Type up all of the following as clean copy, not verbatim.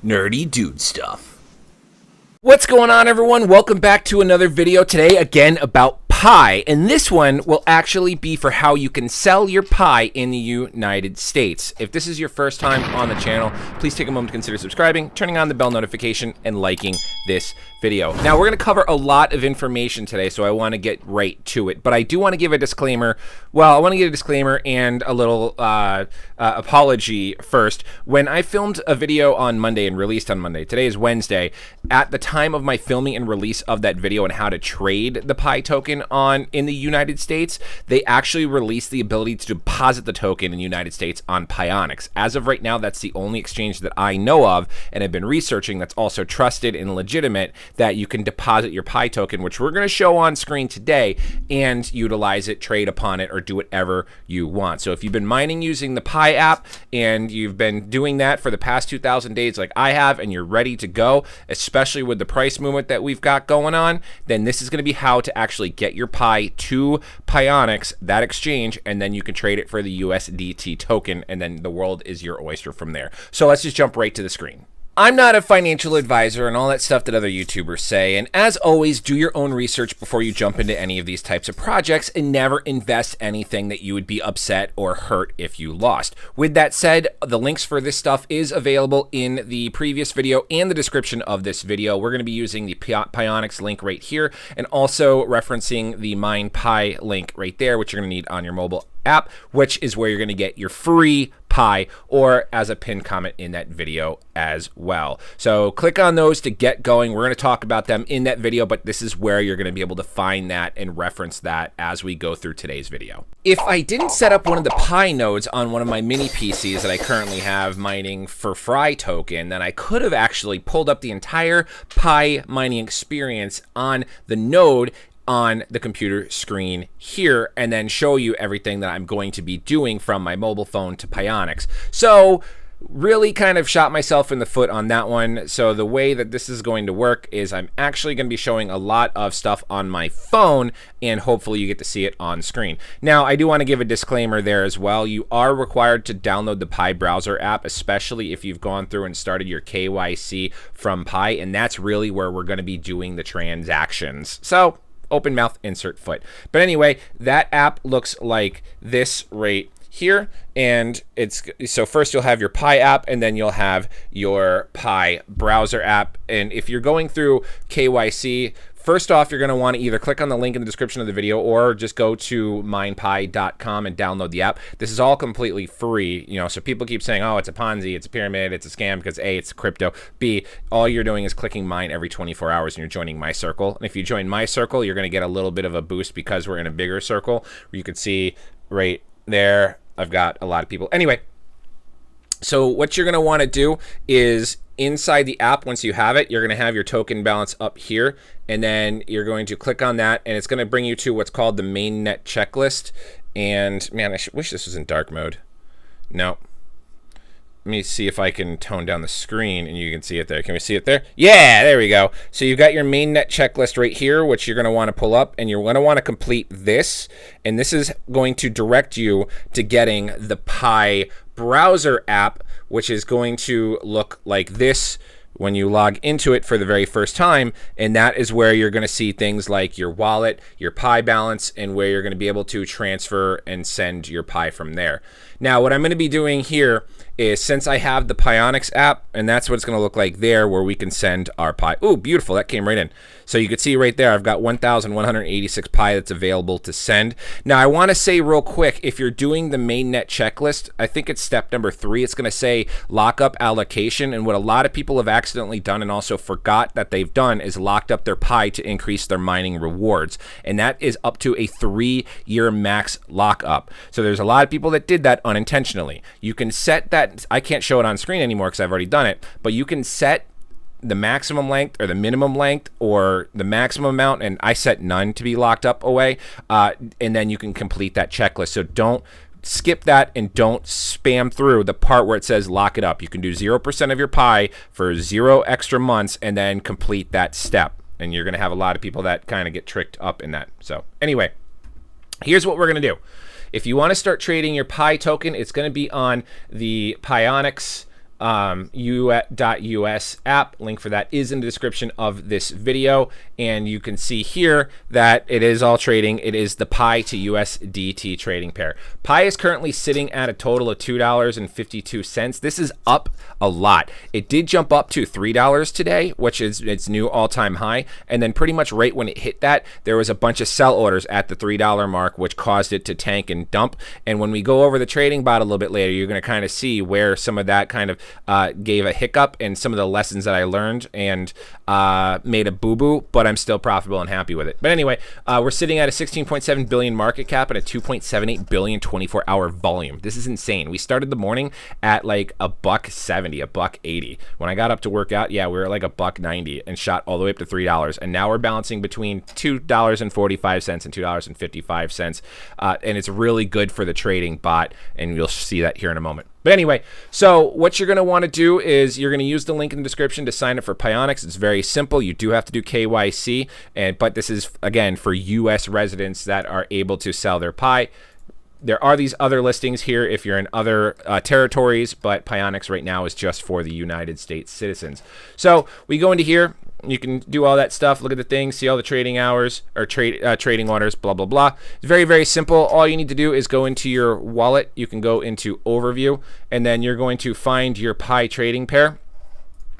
nerdy dude stuff. What's going on, everyone? Welcome back to another video today, again about Pi, and this one will actually be for how you can sell your Pi in the United States. If this is your first time on the channel, please take a moment to consider subscribing, turning on the bell notification, and liking this video. Now, we're going to cover a lot of information today, so I want to get right to it, but I do want to give a disclaimer. Well, I want to give a disclaimer and a little apology first. When I filmed a video on Monday and released on Monday, today is Wednesday, at the time of my filming and release of that video on how to trade the Pi token in the United States, they actually released the ability to deposit the token in the United States on Pionex. As of right now, that's the only exchange that I know of and have been researching that's also trusted and legitimate that you can deposit your Pi token, which we're going to show on screen today, and utilize it, trade upon it, or do whatever you want. So if you've been mining using the Pi app and you've been doing that for the past 2,000 days like I have, and you're ready to go, especially with the price movement that we've got going on, then this is going to be how to actually get your Pi to Pionex, that exchange, and then you can trade it for the USDT token, and then the world is your oyster from there. So let's just jump right to the screen. I'm not a financial advisor and all that stuff that other YouTubers say, and as always, do your own research before you jump into any of these types of projects, and never invest anything that you would be upset or hurt if you lost. With that said, the links for this stuff is available in the previous video and the description of this video. We're going to be using the Pionex link right here, and also referencing the MinePi link right there, which you're going to need on your mobile app, which is where you're going to get your free Pi, or as a pinned comment in that video as well. So click on those to get going. We're going to talk about them in that video, but this is where you're going to be able to find that and reference that as we go through today's video. If I didn't set up one of the Pi nodes on one of my mini PCs that I currently have mining for Fry token, then I could have actually pulled up the entire Pi mining experience on the node on the computer screen here, and then show you everything that I'm going to be doing from my mobile phone to Pionex. So really kind of shot myself in the foot on that one. So the way that this is going to work is I'm actually going to be showing a lot of stuff on my phone, and hopefully you get to see it on screen. Now, I do want to give a disclaimer there as well. You are required to download the Pi browser app, especially if you've gone through and started your KYC from Pi, and that's really where we're going to be doing the transactions. So open mouth, insert foot. But anyway, that app looks like this right here, and it's so first you'll have your Pi app, and then you'll have your Pi browser app. And if you're going through KYC, first off, you're going to want to either click on the link in the description of the video or just go to minepi.com and download the app. This is all completely free, you know, so people keep saying, oh, it's a Ponzi, it's a pyramid, it's a scam, because A, it's crypto, B, all you're doing is clicking mine every 24 hours and you're joining my circle. And if you join my circle, you're going to get a little bit of a boost because we're in a bigger circle, where you can see right there, I've got a lot of people. Anyway, so what you're going to want to do is inside the app, once you have it, you're going to have your token balance up here, and then you're going to click on that, and it's going to bring you to what's called the Mainnet checklist. And man, I wish this was in dark mode. No. Let me see if I can tone down the screen and you can see it there. Can we see it there? Yeah, there we go. So you've got your Mainnet checklist right here, which you're going to want to pull up, and you're going to want to complete this. And this is going to direct you to getting the Pi browser app, which is going to look like this when you log into it for the very first time. And that is where you're going to see things like your wallet, your Pi balance, and where you're going to be able to transfer and send your Pi from there. Now, what I'm going to be doing here is, since I have the Pionex app, and that's what it's going to look like there, where we can send our Pi. Ooh, beautiful, that came right in. So you can see right there, I've got 1,186 Pi that's available to send. Now, I want to say real quick, if you're doing the Mainnet checklist, I think it's step number 3, it's going to say lockup allocation. And what a lot of people have accidentally done and also forgot that they've done is locked up their Pi to increase their mining rewards. And that is up to a 3-year max lockup. So there's a lot of people that did that unintentionally. You can set that, I can't show it on screen anymore because I've already done it, but you can set the maximum length or the minimum length or the maximum amount, and I set none to be locked up away, and then you can complete that checklist. So don't skip that and don't spam through the part where it says lock it up. You can do 0% of your Pi for 0 extra months and then complete that step, and you're going to have a lot of people that kind of get tricked up in that. So anyway, here's what we're going to do. If you want to start trading your Pi token, it's going to be on the Pionex U.US app. Link for that is in the description of this video, and you can see here that it is all trading. It is the Pi to USDT trading pair. Pi is currently sitting at a total of $2.52. This is up a lot. It did jump up to $3 today, which is its new all-time high, and then pretty much right when it hit that, there was a bunch of sell orders at the $3 mark, which caused it to tank and dump. And when we go over the trading bot a little bit later, you're going to kind of see where some of that kind of gave a hiccup and some of the lessons that I learned and made a boo-boo, but I'm still profitable and happy with it. But anyway, we're sitting at a 16.7 billion market cap and a 2.78 billion 24-hour volume. This is insane. We started the morning at like $1.70, $1.80. When I got up to work out, yeah, we were like $1.90 and shot all the way up to $3. And now we're balancing between $2.45 and $2.55. And it's really good for the trading bot, and you'll see that here in a moment. But anyway, so what you're going to want to do is you're going to use the link in the description to sign up for Pionex. It's very simple. You do have to do KYC, but this is, again, for U.S. residents that are able to sell their Pi. There are these other listings here if you're in other territories, but Pionex right now is just for the United States citizens. So we go into here. You can do all that stuff, look at the things, see all the trading hours or trading orders, blah, blah, blah. It's very, very simple. All you need to do is go into your wallet. You can go into overview, and then you're going to find your Pi trading pair.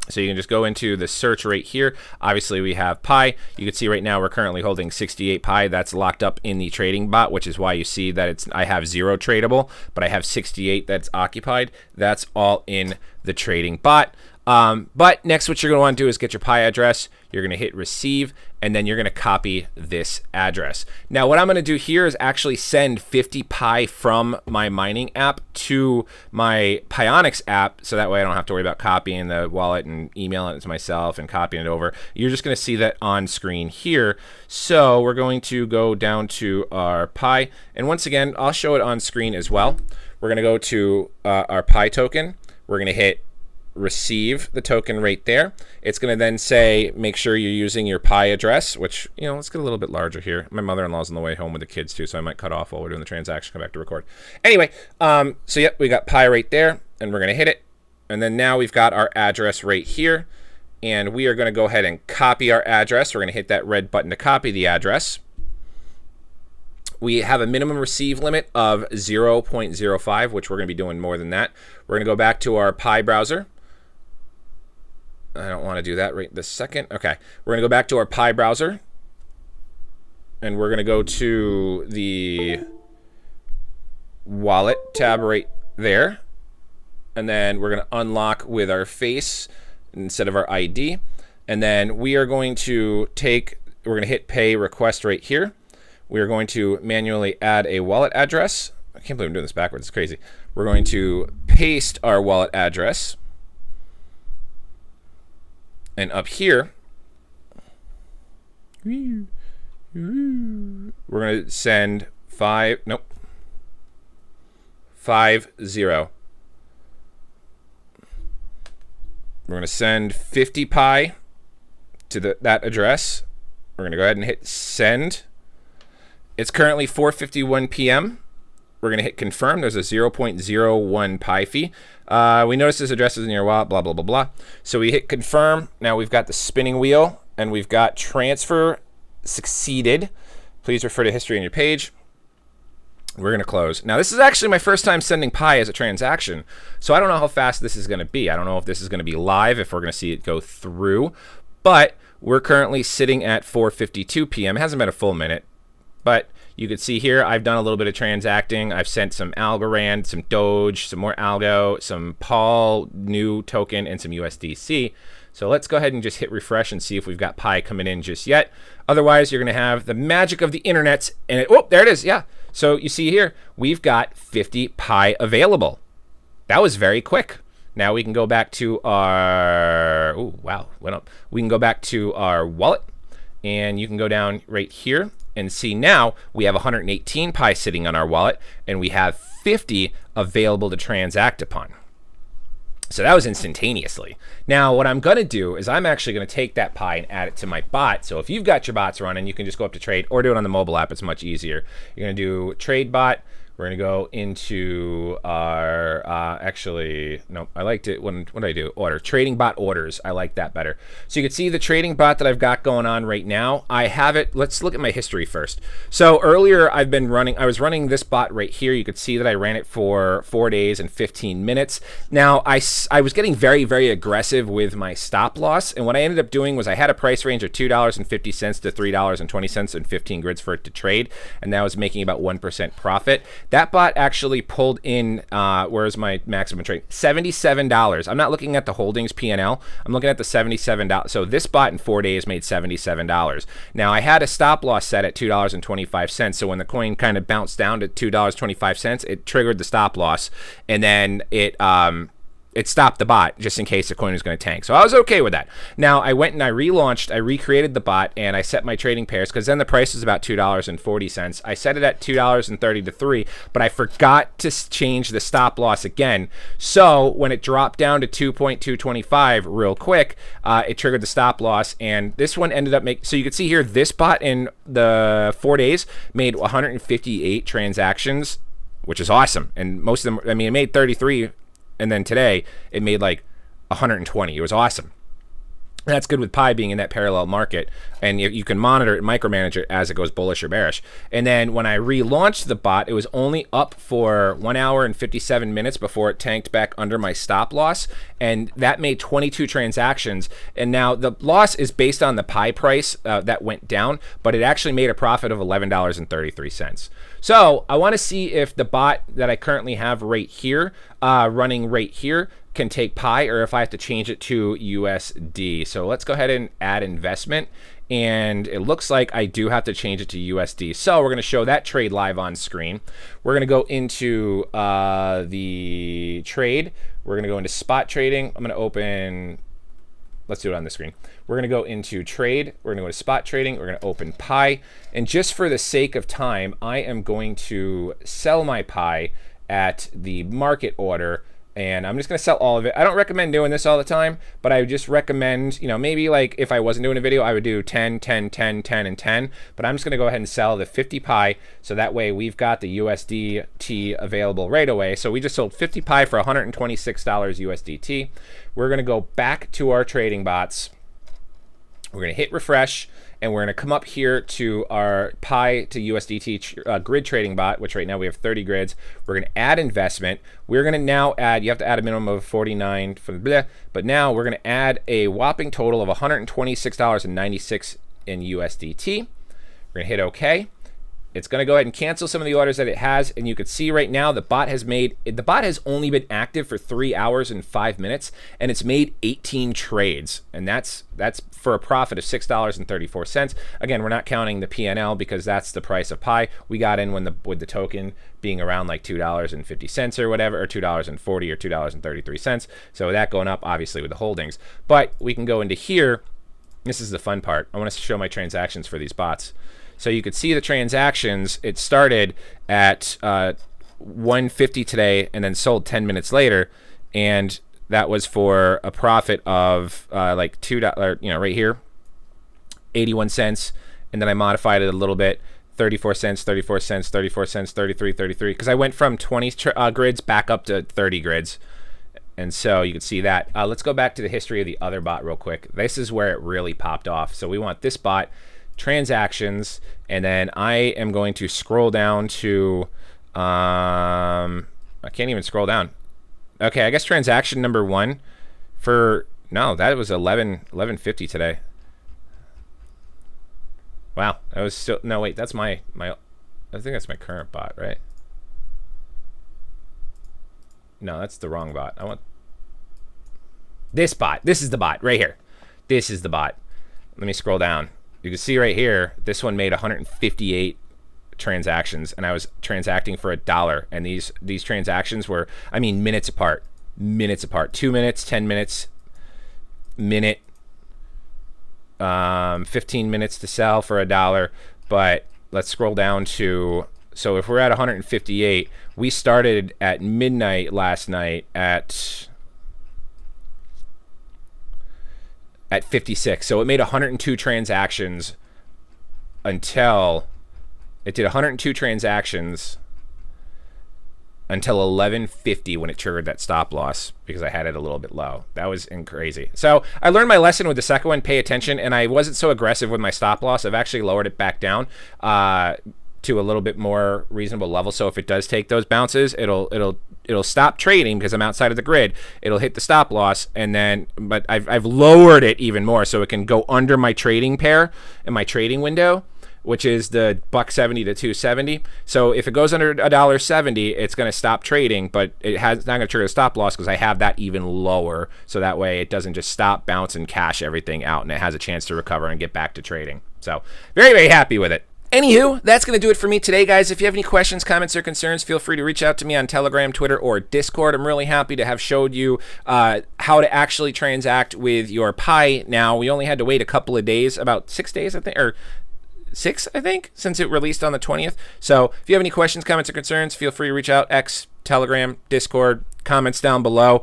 So you can just go into the search right here. Obviously, we have Pi. You can see right now we're currently holding 68 Pi. That's locked up in the trading bot, which is why you see that I have 0 tradable, but I have 68 that's occupied. That's all in the trading bot. But next, what you're going to want to do is get your Pi address. You're going to hit receive, and then you're going to copy this address. Now, what I'm going to do here is actually send 50 Pi from my mining app to my Pionex app, so that way I don't have to worry about copying the wallet and emailing it to myself and copying it over. You're just going to see that on screen here. So we're going to go down to our Pi, and once again, I'll show it on screen as well. We're going to go to our Pi token. We're going to hit receive the token right there. It's going to then say, make sure you're using your Pi address, which, you know, let's get a little bit larger here. My mother-in-law's on the way home with the kids too, so I might cut off while we're doing the transaction, come back to record. Anyway, so yep, we got Pi right there, and we're going to hit it. And then now we've got our address right here, and we are going to go ahead and copy our address. We're going to hit that red button to copy the address. We have a minimum receive limit of 0.05, which we're going to be doing more than that. We're going to go back to our Pi browser. I don't want to do that right this second. Okay, we're going to go back to our Pi browser, and we're going to go to the wallet tab right there, and then we're going to unlock with our face instead of our ID, and then we are going to we're going to hit pay request right here. We are going to manually add a wallet address. I can't believe I'm doing this backwards. It's crazy. We're going to paste our wallet address. And up here, we're going to send 50. We're going to send 50 Pi to that address. We're going to go ahead and hit send. It's currently 4:51 p.m. We're going to hit confirm. There's a 0.01 Pi fee. We notice this address is in your wallet, blah, blah, blah, blah. So we hit confirm. Now we've got the spinning wheel, and we've got transfer succeeded. Please refer to history on your page. We're going to close. Now, this is actually my first time sending Pi as a transaction, so I don't know how fast this is going to be. I don't know if this is going to be live, if we're going to see it go through, but we're currently sitting at 4:52 p.m. It hasn't been a full minute, but you can see here, I've done a little bit of transacting. I've sent some Algorand, some Doge, some more Algo, some Paul new token, and some USDC. So let's go ahead and just hit refresh and see if we've got Pi coming in just yet. Otherwise, you're going to have the magic of the internet, and oh, there it is. Yeah. So you see here, we've got 50 Pi available. That was very quick. Now we can go back to our, oh, wow, went up. We can go back to our wallet, and you can go down right here and see now we have 118 Pi sitting on our wallet, and we have 50 available to transact upon. So that was instantaneously. Now what I'm going to do is I'm actually going to take that Pi and add it to my bot. So if you've got your bots running, you can just go up to trade or do it on the mobile app. It's much easier. You're going to do trade bot. We're going to go into our, actually, no, I liked it when, what did I do? Order, trading bot orders. I like that better. So you can see the trading bot that I've got going on right now. I have it, let's look at my history first. So earlier I was running this bot right here. You could see that I ran it for 4 days and 15 minutes. Now I was getting very, very aggressive with my stop loss. And what I ended up doing was I had a price range of $2.50 to $3.20 and 15 grids for it to trade. And that was making about 1% profit. That bot actually pulled in, where's my maximum trade? $77. I'm not looking at the holdings P&L. I'm looking at the $77. So this bot in 4 days made $77. Now I had a stop loss set at $2.25. So when the coin kind of bounced down to $2.25, it triggered the stop loss, and then it stopped the bot just in case the coin was going to tank. So I was okay with that. Now I went and I recreated the bot, and I set my trading pairs, because then the price was about $2.40. I set it at $2.30 to $3, but I forgot to change the stop loss again. So when it dropped down to 2.225 real quick, it triggered the stop loss, and this one ended up making, so you can see here, this bot in the 4 days made 158 transactions, which is awesome. And most of them, I mean, it made 33, and then today it made like 120. It was awesome. And that's good with Pi being in that parallel market, and you can monitor it, micromanage it as it goes bullish or bearish. And then when I relaunched the bot, it was only up for 1 hour and 57 minutes before it tanked back under my stop loss, and that made 22 transactions. And now the loss is based on the Pi price that went down, but it actually made a profit of $11.33. So I want to see if the bot that I currently have right here, running right here, can take Pi, or if I have to change it to USD. So let's go ahead and add investment, and it looks like I do have to change it to USD. So we're going to show that trade live on screen. We're going to go into the trade. We're going to go into spot trading. I'm going to open, let's do it on the screen. We're going to go into trade. We're going to go to spot trading. We're going to open Pi. And just for the sake of time, I am going to sell my Pi at the market order. And I'm just going to sell all of it. I don't recommend doing this all the time, but I would just recommend, you know, maybe like if I wasn't doing a video, I would do 10, 10, 10, 10, and 10. But I'm just going to go ahead and sell the 50 Pi. So that way we've got the USDT available right away. So we just sold 50 Pi for $126 USDT. We're going to go back to our trading bots. We're going to hit refresh, and we're going to come up here to our Pi to USDT grid trading bot, which right now we have 30 grids. We're going to add investment. We're going to now add, you have to add a minimum of 49 for the bleh, but now we're going to add a whopping total of $126.96 in USDT. We're going to hit OK. It's going to go ahead and cancel some of the orders that it has, and you can see right now the bot has only been active for 3 hours and 5 minutes, and it's made 18 trades, and that's for a profit of $6.34. Again, we're not counting the P&L because that's the price of Pi. We got in with the token being around like $2.50 or whatever, or $2.40 or $2.33. So that going up obviously with the holdings. But we can go into here. This is the fun part. I want to show my transactions for these bots. So you could see the transactions. It started at 150 today and then sold 10 minutes later, and that was for a profit of like $2, you know, right here, 81 cents, and then I modified it a little bit, 34 cents, 34 cents, 34 cents, 33, 33, because I went from 20 grids back up to 30 grids. And so you can see that. Let's go back to the history of the other bot real quick. This is where it really popped off. So we want this bot, transactions, and then I am going to scroll down to, I can't even scroll down. Okay, I guess transaction number 1 for, no, that was 11:50 today. Wow, that was still, no, wait, that's my, I think that's my current bot, right? No, that's the wrong bot. I want this bot. This is the bot right here. This is the bot. Let me scroll down. You can see right here, this one made 158 transactions, and I was transacting for $1. And these transactions were, I mean, minutes apart. 2 minutes, 10 minutes, minute, 15 minutes to sell for $1. But let's scroll down to, so if we're at 158, we started at midnight last night at 56. So it made 102 transactions until it did 102 transactions until 11:50 when it triggered that stop loss because I had it a little bit low. That was crazy. So I learned my lesson with the second one, pay attention, and I wasn't so aggressive with my stop loss. I've actually lowered it back down to a little bit more reasonable level. So if it does take those bounces, it'll stop trading because I'm outside of the grid. It'll hit the stop loss, and then but I've lowered it even more so it can go under my trading pair in my trading window, which is the $1.70 to $2.70. So if it goes under $1.70, it's going to stop trading, but it's not going to trigger a stop loss because I have that even lower. So that way it doesn't just stop, bounce, and cash everything out, and it has a chance to recover and get back to trading. So very, very happy with it. Anywho, that's going to do it for me today, guys. If you have any questions, comments, or concerns, feel free to reach out to me on Telegram, Twitter, or Discord. I'm really happy to have showed you how to actually transact with your Pi now. We only had to wait a couple of days, about 6 days, I think, or 6, I think, since it released on the 20th. So if you have any questions, comments, or concerns, feel free to reach out. X, Telegram, Discord, comments down below.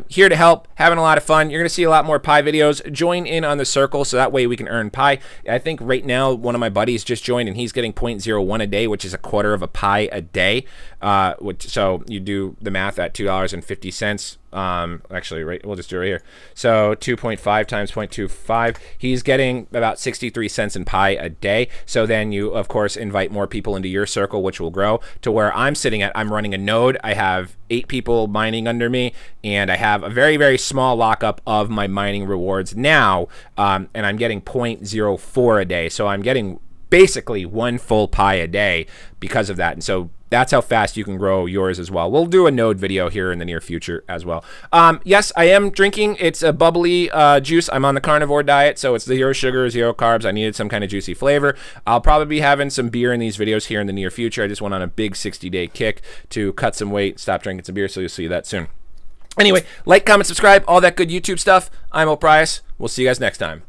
Here to help, having a lot of fun. You're going to see a lot more Pi videos. Join in on the circle so that way we can earn Pi. I think right now one of my buddies just joined and he's getting 0.01 a day, which is a quarter of a Pi a day. So you do the math at $2.50. Actually, right, we'll just do it right here. So 2.5 times 0.25, he's getting about 63 cents in Pi a day. So then you, of course, invite more people into your circle, which will grow to where I'm sitting at. I'm running a node. I have 8 people mining under me, and I have a very, very small lockup of my mining rewards now, and I'm getting 0.04 a day. So I'm getting basically 1 full Pi a day because of that. And so that's how fast you can grow yours as well. We'll do a node video here in the near future as well. Yes, I am drinking. It's a bubbly juice. I'm on the carnivore diet, so it's 0 sugar, 0 carbs. I needed some kind of juicy flavor. I'll probably be having some beer in these videos here in the near future. I just went on a big 60-day kick to cut some weight, stop drinking some beer, so you'll see that soon. Anyway, like, comment, subscribe, all that good YouTube stuff. I'm O'Price. We'll see you guys next time.